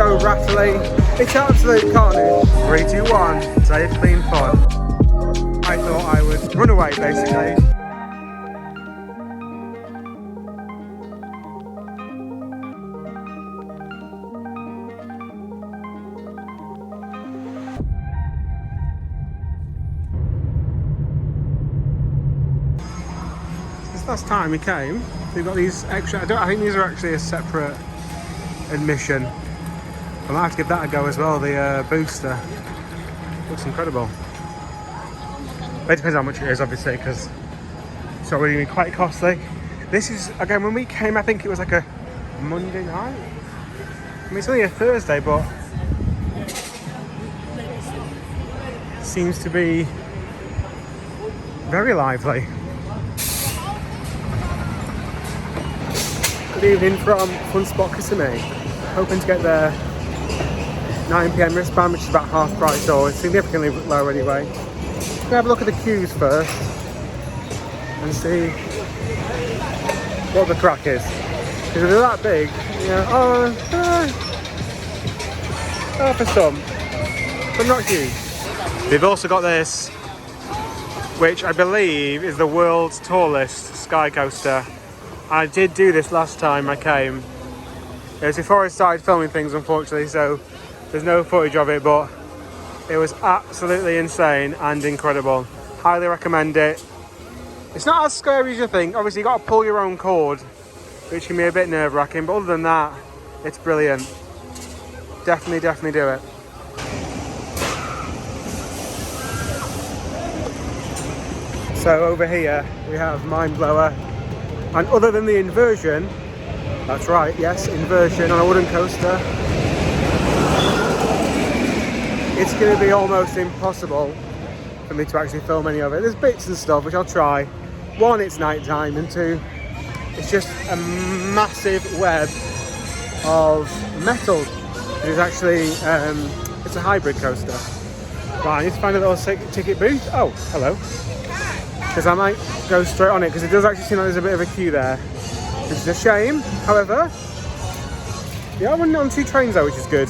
so rattly. It's absolute carnage. 3, 2, 1. Safe, clean fun. I thought I would run away basically. Last time we came, we've got these extra. I think these are actually a separate admission. I might have to give that a go as well. The booster looks incredible. But it depends how much it is, obviously, because it's already been quite costly. This is again when we came. I think it was like a Monday night. I mean, it's only a Thursday, but it seems to be very lively. Good evening from Spot Kissimmee. Hoping to get their 9 PM wristband, which is about half price, or significantly lower anyway. We'll have a look at the queues first and see what the crack is. Because if they're that big, you know, for some, but not huge. They've also got this, which I believe is the world's tallest sky coaster. I did do this last time I came. It was before I started filming things, unfortunately, so there's no footage of it, but it was absolutely insane and incredible. Highly recommend it. It's not as scary as you think. Obviously, you've got to pull your own cord, which can be a bit nerve-wracking, but other than that, it's brilliant. Definitely do it. So over here, we have Mind Blower. And other than the inversion, that's right, yes, inversion on a wooden coaster, it's going to be almost impossible for me to actually film any of it. There's bits and stuff which I'll try. One, it's night time, and two, it's just a massive web of metal. It is actually, it's a hybrid coaster. Right, I need to find a little ticket booth. Oh, hello. Because I might go straight on it, because it does actually seem like there's a bit of a queue there, which is a shame. However, they are running on 2 trains though, which is good.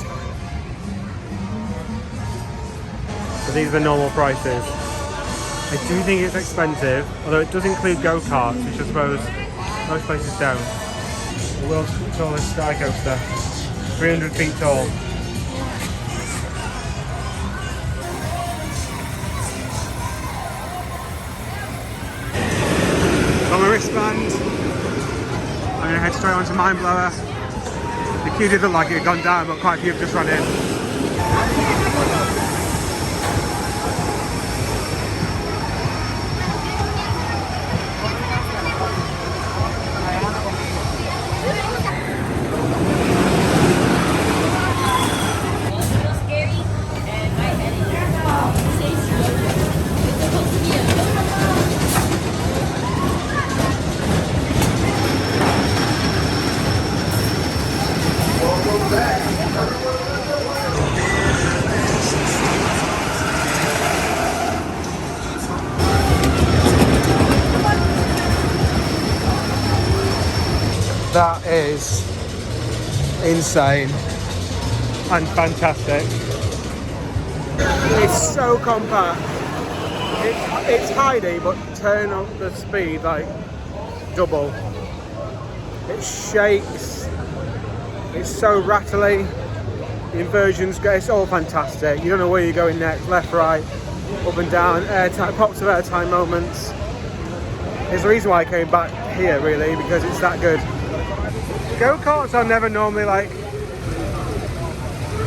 So these are the normal prices. I do think it's expensive, although it does include go-karts, which I suppose most places don't. The world's tallest sky coaster, 300 feet tall. On my wristband, I'm going to head straight onto Mind Blower. The queue did look like it had gone down, but quite a few have just run in. That is insane and fantastic. It's so compact. It's tiny, but turn up the speed like double. It shakes. It's so rattly. The inversions, it's all fantastic. You don't know where you're going next, left, right, up and down. Airtime, pops of airtime moments. There's the reason why I came back here, really, because it's that good. Go-karts are never normally like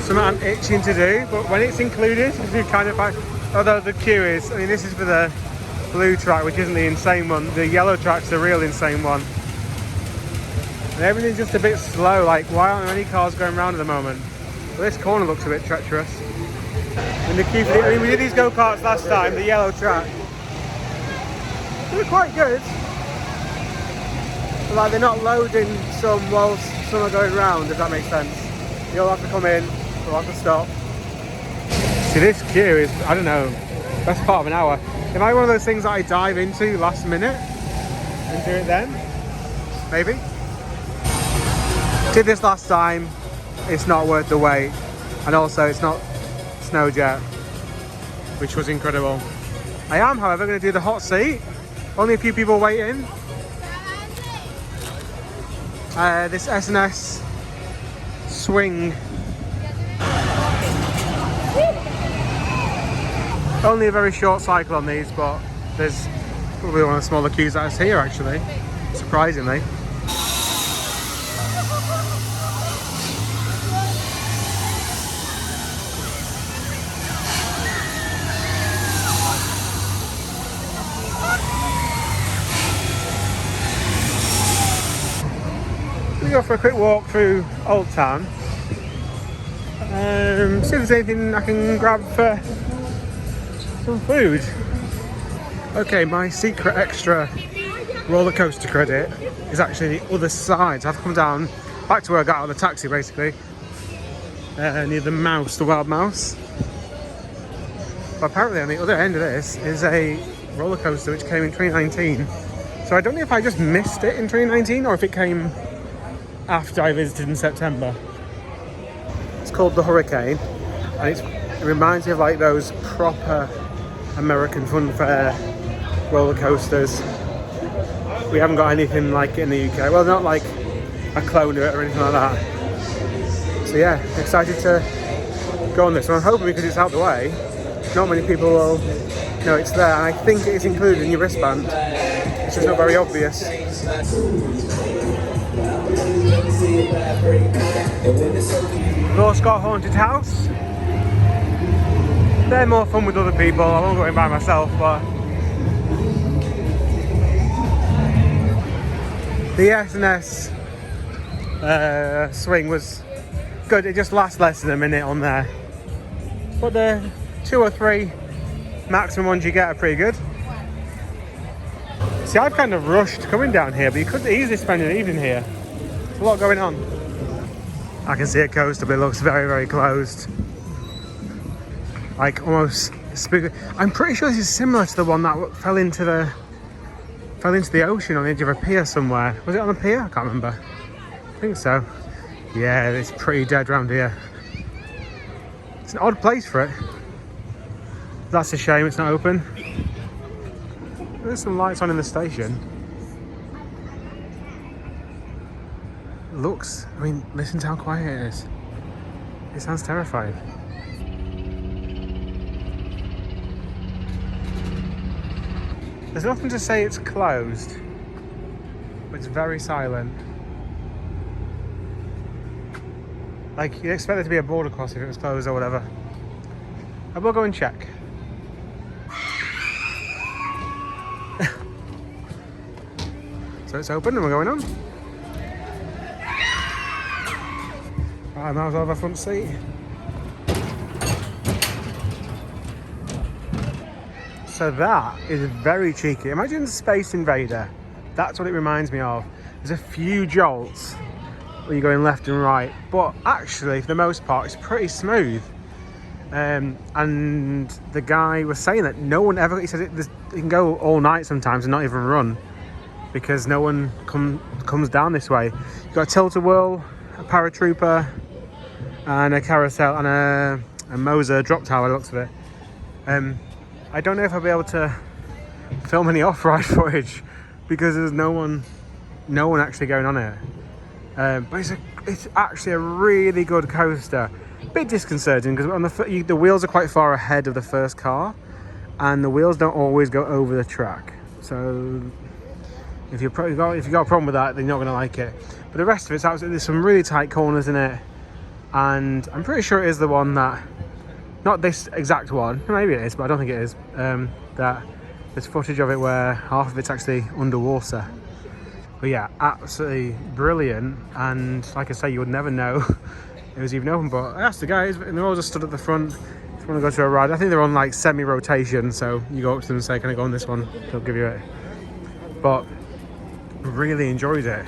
something I'm itching to do, but when it's included, it's kind of like, although the queue is, I mean, this is for the blue track, which isn't the insane one. The yellow track's the real insane one. And everything's just a bit slow, like why aren't there any cars going around at the moment? Well, this corner looks a bit treacherous. And the queue for I mean, we did these go-karts last time, the yellow track. They were quite good. But like they're not loading some whilst some are going round, if that makes sense. You'll have to come in, you'll have to stop. See, this queue is, I don't know, best part of an hour. It might be one of those things that I dive into last minute and do it then, maybe. Did this last time, it's not worth the wait. And also it's not snow jet, which was incredible. I am, however, going to do the hot seat. Only a few people waiting. This S&S swing. Only a very short cycle on these, but there's probably one of the smaller queues that is here actually, surprisingly. We go for a quick walk through Old Town. See if there's anything I can grab for some food. Okay, my secret extra roller coaster credit is actually the other side. So I have to come down back to where I got out of the taxi, basically, near the mouse, the wild mouse. But apparently on the other end of this is a roller coaster which came in 2019. So I don't know if I just missed it in 2019 or if it came after I visited in September. It's called the Hurricane, and it reminds me of like those proper American fun fair roller coasters. We haven't got anything like it in the UK. Well, not like a clone of it or anything like that. So yeah, excited to go on this one. I'm hoping because it's out the way, not many people will know it's there. And I think it's included in your wristband. It's just not very obvious. We've also got Haunted House. They're more fun with other people. I won't go in by myself, but the S&S swing was good. It just lasts less than a minute on there, but the 2 or 3 maximum ones you get are pretty good. See, I've kind of rushed coming down here, but you could easily spend an evening here. There's a lot going on. I can see a coaster, but it looks very, very closed. Like almost spooky. I'm pretty sure this is similar to the one that fell into the ocean on the edge of a pier somewhere. Was it on a pier? I can't remember. I think so. Yeah, it's pretty dead round here. It's an odd place for it. That's a shame it's not open. There's some lights on in the station. Looks, I mean, listen to how quiet it is. It sounds terrifying. There's nothing to say it's closed, but it's very silent. Like, you'd expect there to be a border cross if it was closed or whatever. I will go and check. So it's open and we're going on. Right, I might as well have a front seat. So that is very cheeky. Imagine Space Invader. That's what it reminds me of. There's a few jolts where you're going left and right, but actually for the most part it's pretty smooth. And the guy was saying that no one ever, he says it can go all night sometimes and not even run because no one comes down this way. You've got a tilt-a-whirl, a paratrooper, and a carousel, and a Moser drop tower, looks of it. I don't know if I'll be able to film any off-ride footage because there's no one actually going on it. But it's actually a really good coaster. A bit disconcerting because on the wheels are quite far ahead of the first car, and the wheels don't always go over the track. So if you've got a problem with that, then you're not going to like it. But the rest of it's absolutely, there's some really tight corners in it, and I'm pretty sure it is the one that, not this exact one, maybe it is, but I don't think it is, that there's footage of it where half of it's actually underwater. But yeah, absolutely brilliant, and like I say, you would never know it was even open. But I asked the guys, and they're all just stood at the front. If you want to go to a ride, I think they're on like semi-rotation, so you go up to them and say, can I go on this one? They'll give you it. But really enjoyed it.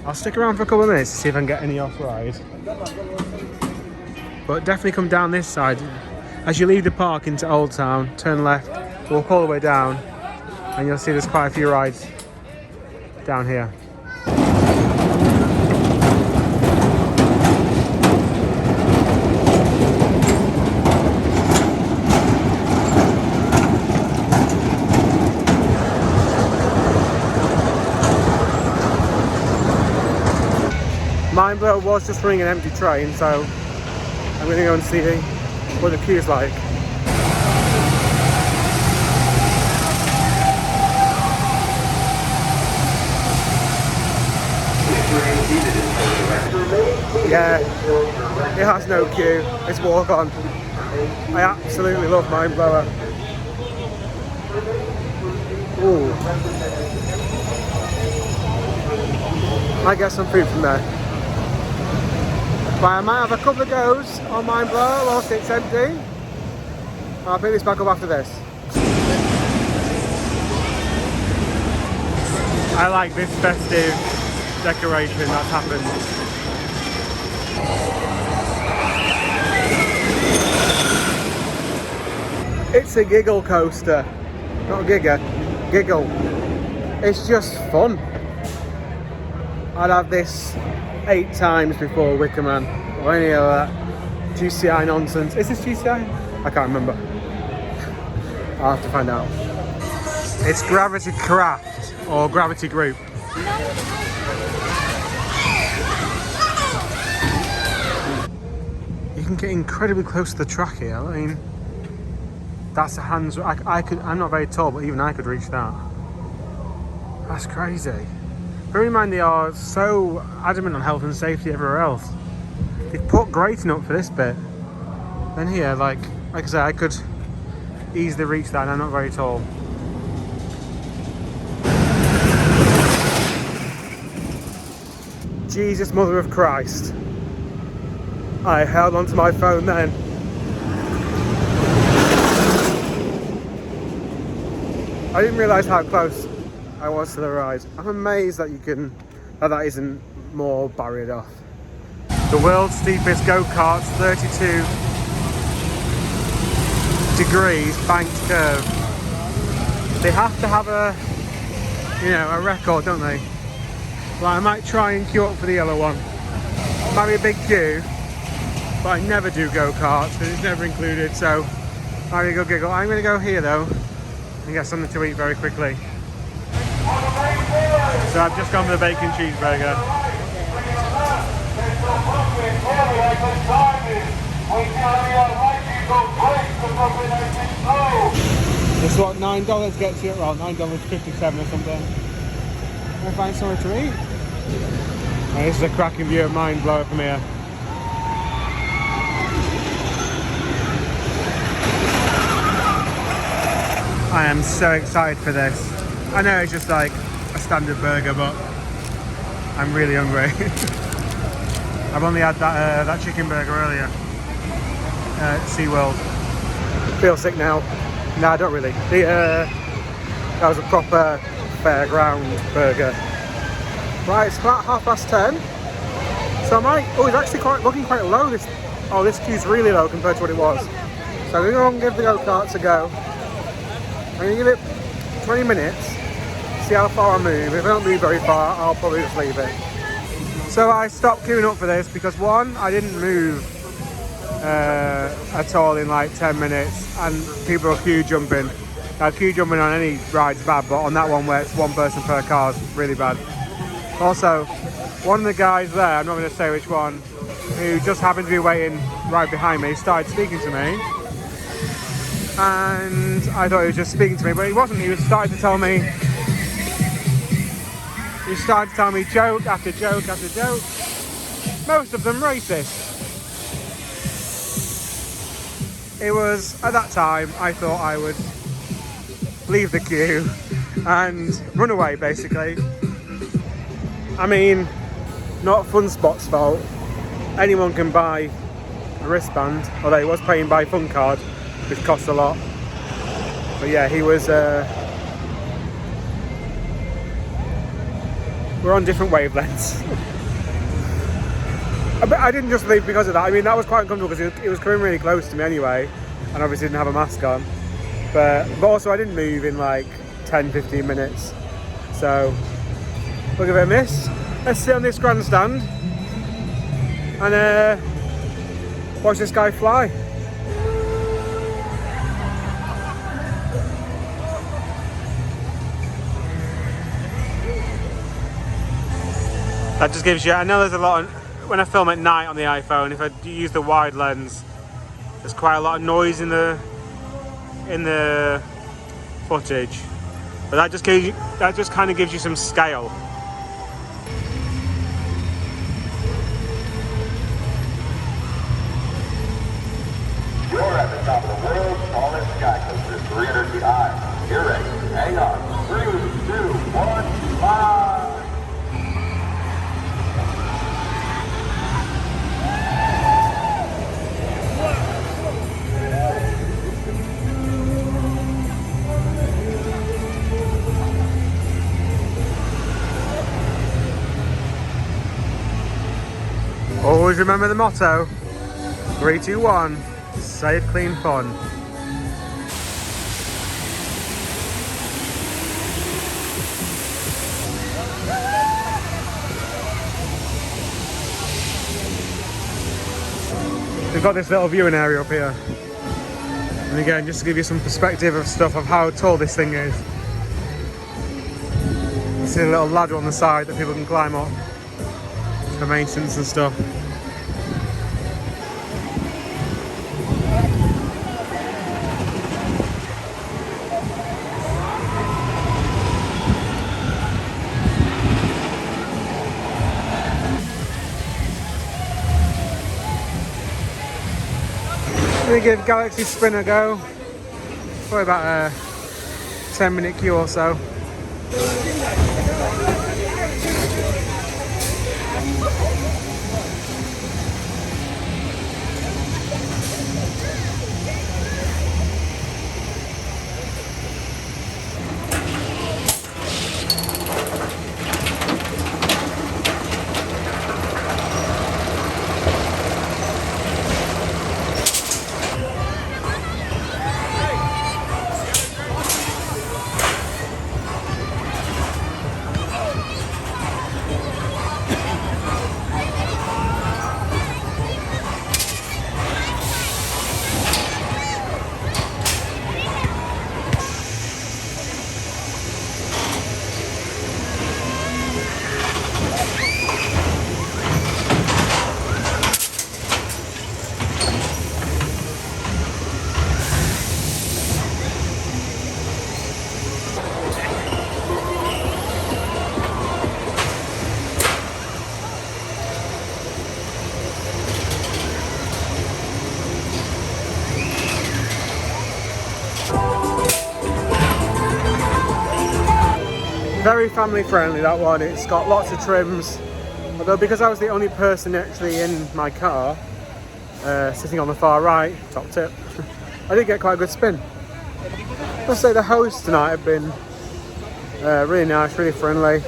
I'll stick around for a couple of minutes to see if I can get any off-ride. But definitely come down this side. As you leave the park into Old Town, turn left, walk all the way down, and you'll see there's quite a few rides down here. Mindblower was just running an empty train, so I'm going to go and see what the queue's like. Yeah, it has no queue, it's walk on. I absolutely love Mindblower. Ooh. I get some food from there. But I might have a couple of goes on Mindblower whilst it's empty. I'll pick this back up after this. I like this festive decoration that's happened. It's a giggle coaster, not a giga, giggle. It's just fun. I'd have this 8 times before Wicker Man or any of that GCI nonsense. Is this GCI? I can't remember. I'll have to find out. It's Gravity Craft or Gravity Group. You can get incredibly close to the track here. I mean, that's a hands. I'm not very tall, but even I could reach that. That's crazy. Bear in mind, they are so adamant on health and safety everywhere else. They've put grating up for this bit. Then here, like I said, I could easily reach that, and I'm not very tall. Jesus, Mother of Christ. I held onto my phone then. I didn't realise how close I was to the ride. I'm amazed that that isn't more barriered off. The world's steepest go-karts, 32 degrees banked curve. They have to have a record, don't they? Well, I might try and queue up for the yellow one. Might be a big queue, but I never do go-karts because it's never included, so I'm gonna go giggle. I'm gonna go here though and get something to eat very quickly. So I've just gone for the bacon cheeseburger. This is what $9 gets you, well, $9.57 or something. I'm gonna find somewhere to eat. And this is a cracking view of Mindblower from here. I am so excited for this. I know it's just like a standard burger, but I'm really hungry. I've only had that chicken burger earlier at SeaWorld. Feel sick now. No, I don't really. That was a proper fairground burger. Right, it's about 10:30. So I might. Oh, it's actually looking quite low. This queue's really low compared to what it was. So I'm gonna go and give the go-karts a go. I'm gonna give it 20 minutes. See how far I move. If I don't move very far, I'll probably just leave it. So I stopped queuing up for this because one, I didn't move at all in like 10 minutes, and people are queue jumping. Now, queue jumping on any ride's bad, but on that one where it's one person per car is really bad. Also, one of the guys there, I'm not going to say which one, who just happened to be waiting right behind me, started speaking to me. And I thought he was just speaking to me, but he wasn't. He was starting to tell me joke after joke after joke, most of them racist. It was, at that time, I thought I would leave the queue and run away, basically. I mean, not Fun Spot's fault. Anyone can buy a wristband, although he was paying by Fun Card, which costs a lot. But yeah, he was... we're on different wavelengths. I didn't just leave because of that. I mean, that was quite uncomfortable because it was coming really close to me anyway, and obviously didn't have a mask on. But also I didn't move in like 10-15 minutes. So we'll give it a miss. Let's sit on this grandstand and watch this guy fly. That just gives you, I know there's a lot of when I film at night on the iPhone, if I use the wide lens, there's quite a lot of noise in the footage. But that just kind of gives you some scale. You're at the top of the world's tallest sky coaster, 300 feet high. You're ready. Hang on. 3, 2, 1, 5. Always remember the motto: 3, 2, 1. Safe, clean, fun. We've got this little viewing area up here. And again, just to give you some perspective of stuff of how tall this thing is. You see a little ladder on the side that people can climb up for maintenance and stuff. I'm going to give Galaxy Spin a go. Probably about a 10-minute queue or so. Very family friendly, that one. It's got lots of trims, although because I was the only person actually in my car, sitting on the far right, top tip, I did get quite a good spin. I must say the hosts tonight have been really nice, really friendly.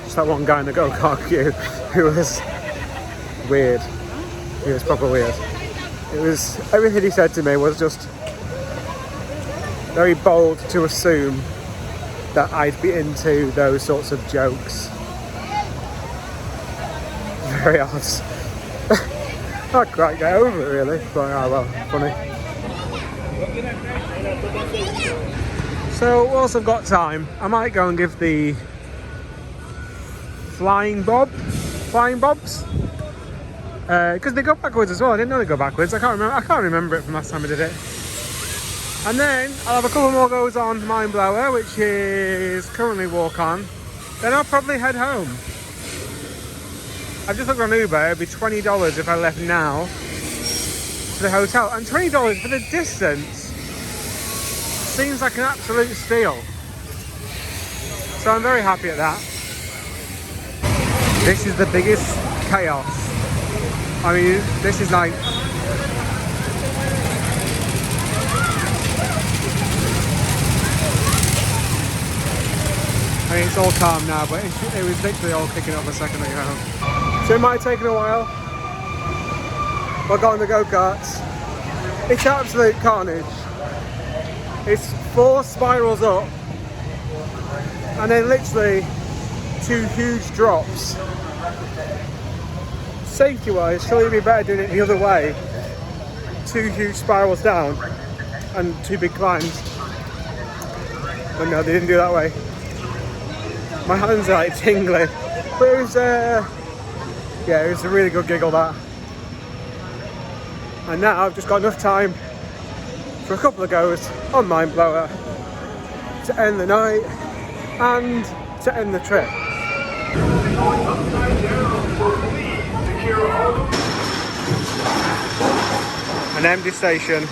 Just that one guy in the go-kart queue who was weird. He was proper weird. It was, everything he said to me was just very bold to assume that I'd be into those sorts of jokes. Very odd. I can't get over it really, but oh well, funny. So whilst I've got time, I might go and give the flying bobs, because they go backwards as well. I didn't know they go backwards. I can't remember it from last time I did it. And then I'll have a couple more goes on Mind Blower, which is currently walk on. Then I'll probably head home. I've just looked on Uber. It'd be $20 if I left now to the hotel, and $20 for the distance seems like an absolute steal. So I'm very happy at that. This is the biggest chaos. I mean, this is like I mean, it's all calm now, but it was literally all kicking off a second ago. So it might have taken a while. I got on the go-karts. It's absolute carnage. It's 4 spirals up, and then literally 2 huge drops. Safety-wise, surely it'd be better doing it the other way. 2 huge spirals down, and 2 big climbs. But no, they didn't do it that way. My hands are like tingling, but it was Yeah, it was a really good giggle, that. And now I've just got enough time for a couple of goes on Mind Blower to end the night and to end the trip. An empty station.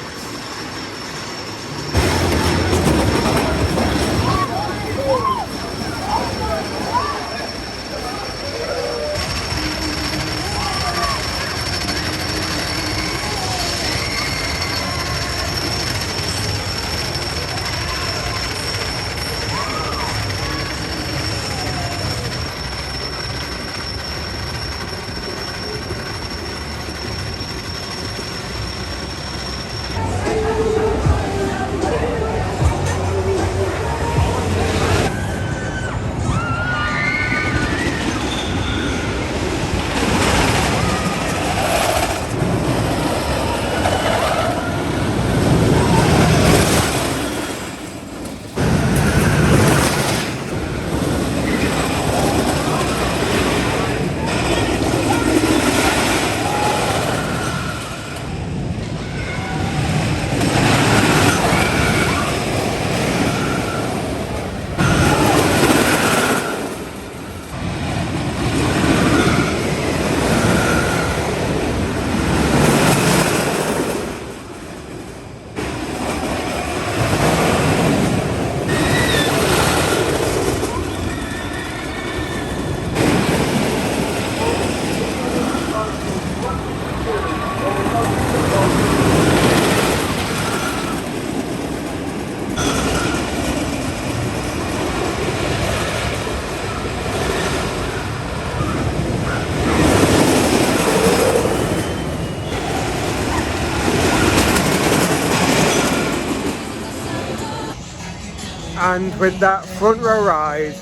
And with that front row ride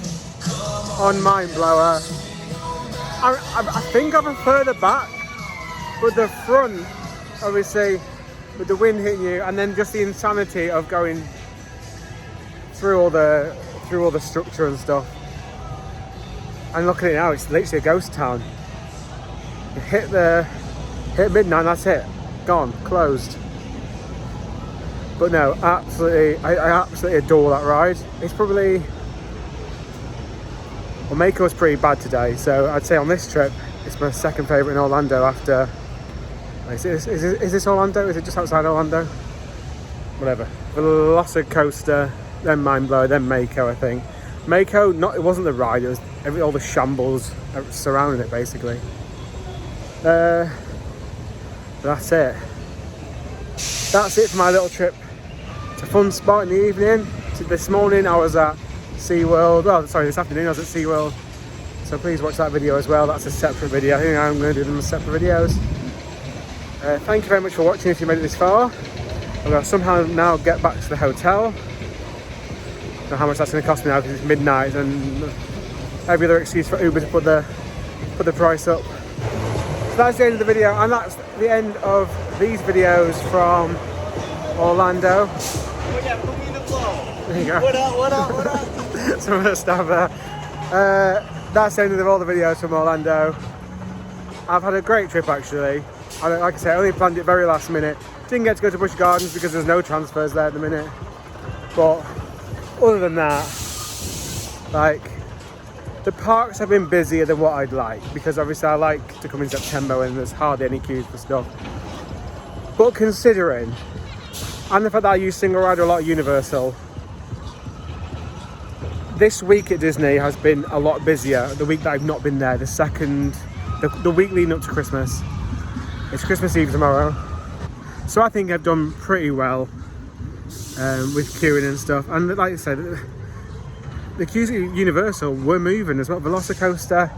on Mind Blower, I think I prefer the back, but the front, obviously, with the wind hitting you, and then just the insanity of going through all the structure and stuff. And look at it now; it's literally a ghost town. You hit midnight, that's it, gone, closed. But no, absolutely, I absolutely adore that ride. It's probably, well, Mako's pretty bad today, so I'd say on this trip, it's my second favourite in Orlando after, is this Orlando? Is it just outside Orlando? Whatever. Velocicoaster, then Mind Blower, then Mako, I think. Mako, it wasn't the ride, it was all the shambles surrounding it, basically. That's it. That's it for my little trip. It's a fun spot in the evening. This morning I was at SeaWorld. Well, sorry, this afternoon I was at SeaWorld. So please watch that video as well. That's a separate video. I think I'm going to do them as separate videos. Thank you very much for watching if you made it this far. I'm going to somehow now get back to the hotel. I don't know how much that's going to cost me now because it's midnight and every other excuse for Uber to put the price up. So that's the end of the video, and that's the end of these videos from Orlando. Oh yeah, put me in the flow. There you go. What up? Some of the stuff there. That's the end of all the videos from Orlando. I've had a great trip actually. Like I said, I only planned it very last minute. Didn't get to go to Busch Gardens because there's no transfers there at the minute. But other than that, like, the parks have been busier than what I'd like, because obviously I like to come in September when there's hardly any queues for stuff. But considering, and the fact that I use single rider a lot at Universal, this week at Disney has been a lot busier. The week that I've not been there, the week leading up to Christmas. It's Christmas Eve tomorrow. So I think I've done pretty well with queuing and stuff. And like I said, the queues at Universal were moving as well. Velocicoaster,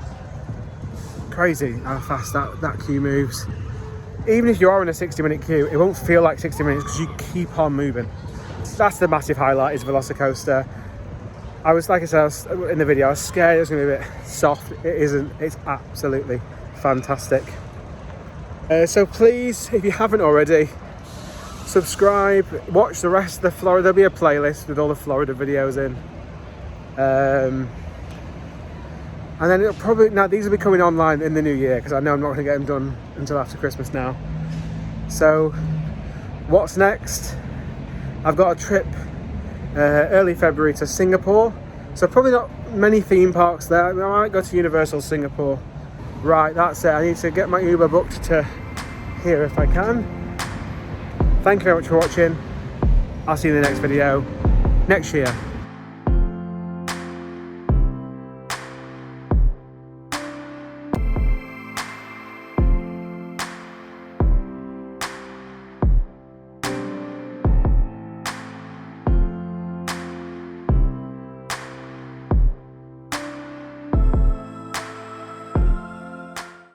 crazy how fast that queue moves. Even if you are in a 60-minute queue, it won't feel like 60 minutes because you keep on moving. That's the massive highlight, is Velocicoaster. Like I said in the video, I was scared it was going to be a bit soft. It isn't. It's absolutely fantastic. So please, if you haven't already, subscribe, watch the rest of the Florida. There'll be a playlist with all the Florida videos in. And then it'll probably, now these will be coming online in the new year because I know I'm not going to get them done until after Christmas now. So what's next? I've got a trip early February to Singapore. So probably not many theme parks there. I might go to Universal Singapore. Right, that's it. I need to get my Uber booked to here if I can. Thank you very much for watching. I'll see you in the next video next year.